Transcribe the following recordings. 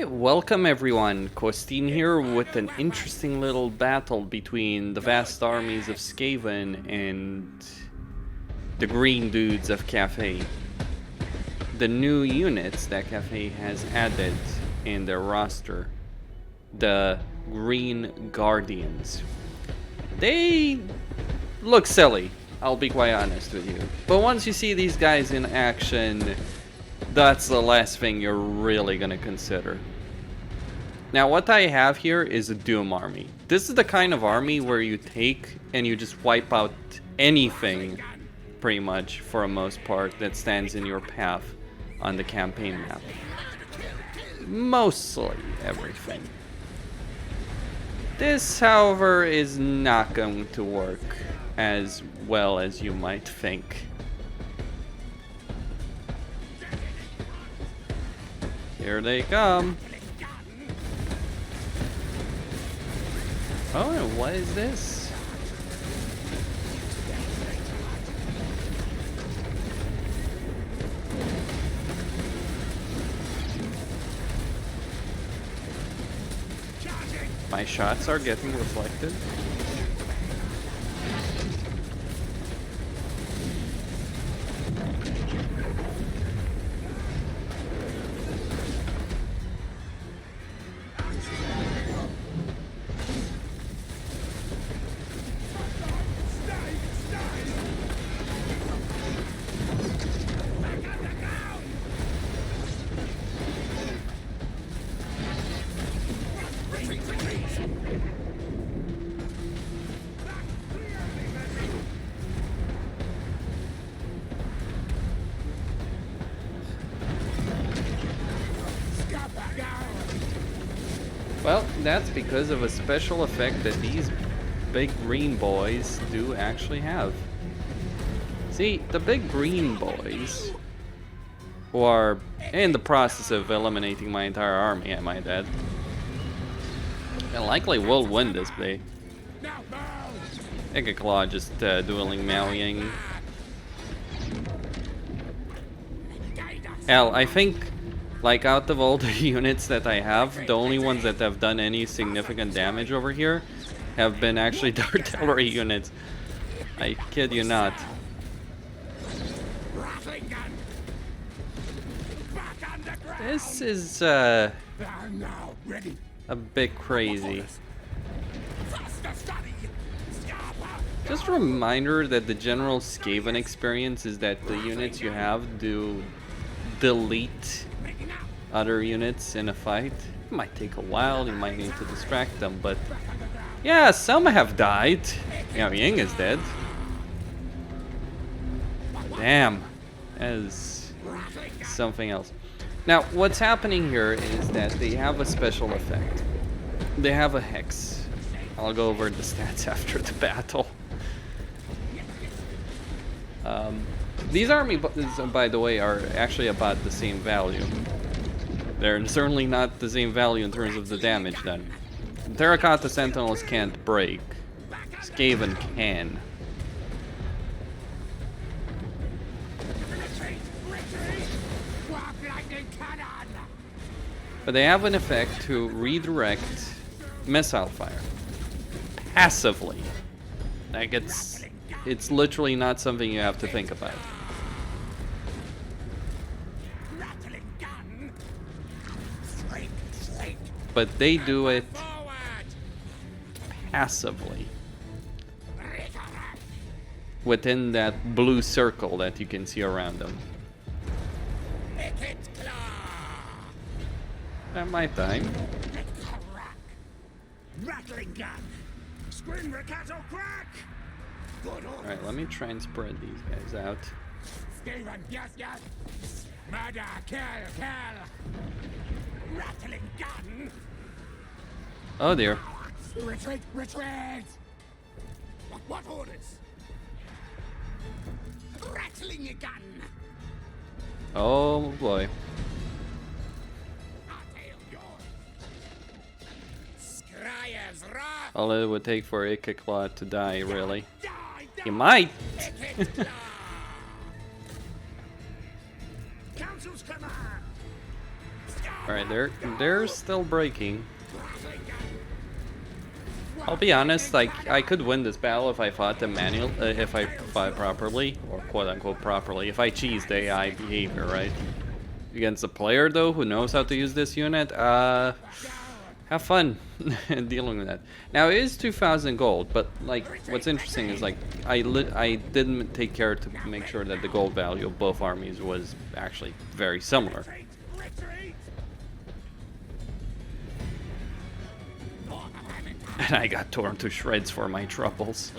Alright, welcome everyone. Costin here with an interesting little battle between the vast armies of Skaven and the green dudes of Cathay. The new units that Cathay has added in their roster. The Green Guardians. They look silly, I'll be quite honest with you. But once you see these guys in action, that's the last thing you're really gonna consider. Now what I have here is a Doom army. This is the kind of army where you take and you just wipe out anything, pretty much, for the most part, that stands in your path on the campaign map. Mostly everything. This, however, is not going to work as well as you might think. Here they come. Oh, and what is this? My shots are getting reflected. Well, that's because of a special effect that these big green boys do actually have. See, the big green boys, who are in the process of eliminating my entire army, I might add, and likely will win this day. Claw just dueling Miao Ying. Hell, I think, like, out of all the units that I have, the only ones that have done any significant damage over here have been actually the artillery units. I kid you not. This is a bit crazy. Just a reminder that the general Skaven experience is that the units you have do delete other units in a fight. It might take a while, you might need to distract them, but yeah, some have died. Miao Ying is dead. Damn, that is something else. Now, what's happening here is that they have a special effect. They have a hex. I'll go over the stats after the battle. These armies, by the way, are actually about the same value. They're certainly not the same value in terms of the damage done. Terracotta Sentinels can't break. Skaven can. But they have an effect to redirect missile fire. Passively. Like, it's literally not something you have to think about. But they do it passively within that blue circle that you can see around them. At my time. Alright, let me try and spread these guys out. Murder, kill. Rattling gun. Oh dear. Retreat! What orders? Rattling a gun. Oh boy. All it would take for Claw to die, really. He might. Council's command. Alright, they're still breaking. I'll be honest, like, I could win this battle if I fought them if I fought properly, or quote-unquote properly, if I cheesed AI behavior, right? Against a player, though, who knows how to use this unit, have fun dealing with that. Now, it is 2,000 gold, but, like, what's interesting is, like, I didn't take care to make sure that the gold value of both armies was actually very similar. And I got torn to shreds for my troubles.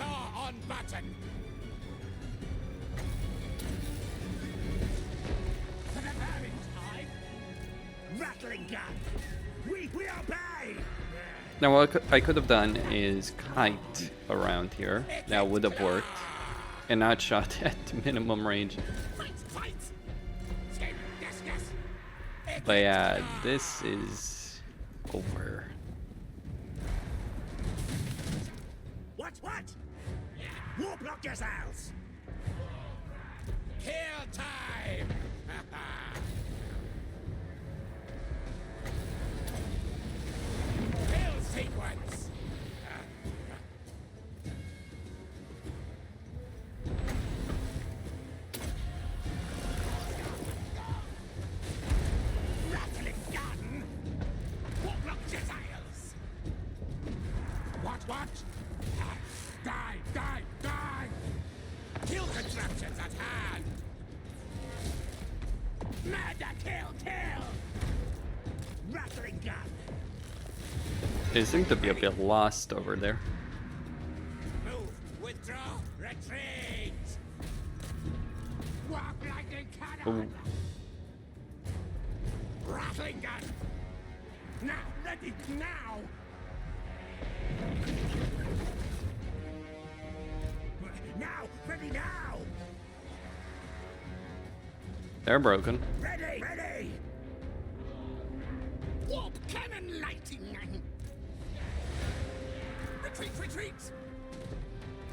Now what I could have done is kite around here. That would have worked. And not shot at minimum range. But yeah, this is over. What? Warp block yourselves! Kill time! Kill sequence! Rattling gun! Warp block missiles! What? Die! Kill contraptions at hand! Murder, kill! Rattling gun! They seem to be a bit lost over there. Move, withdraw, retreat! Walk like a cannon! Rattling gun! Now, ready, now! Ready now! They're broken. Ready! Warp cannon lighting! Retreat!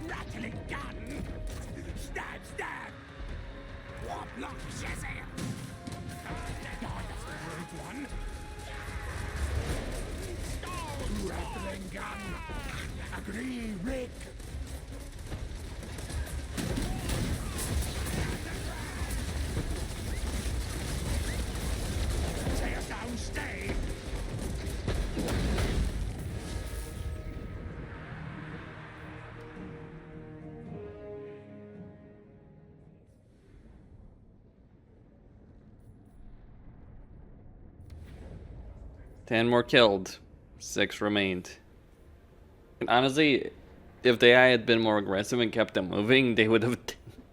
Rattling gun! Stab! Warp lock chassis! One. Rattling gun! Agree, Rick! Stay. Ten more killed, 6 remained. And honestly, if the AI had been more aggressive and kept them moving, they would have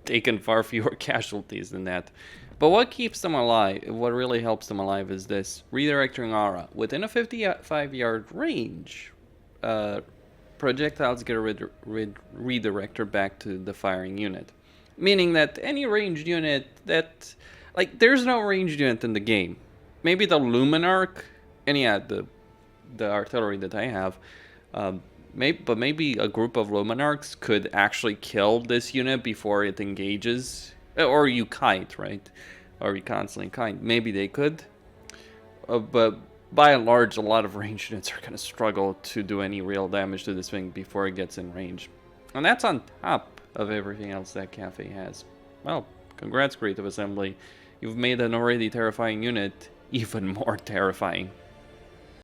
taken far fewer casualties than that. But what keeps them alive, what really helps them alive is this. Redirecting aura. Within a 55-yard range, projectiles get redirected back to the firing unit. Meaning that any ranged unit that... Like, there's no ranged unit in the game. Maybe the Luminarch, and yeah, the artillery that I have, but maybe a group of Luminarchs could actually kill this unit before it engages. Or you kite, right? Or you constantly kite. Maybe they could. But by and large, a lot of ranged units are going to struggle to do any real damage to this thing before it gets in range. And that's on top of everything else that Cathay has. Well, congrats, Creative Assembly. You've made an already terrifying unit even more terrifying.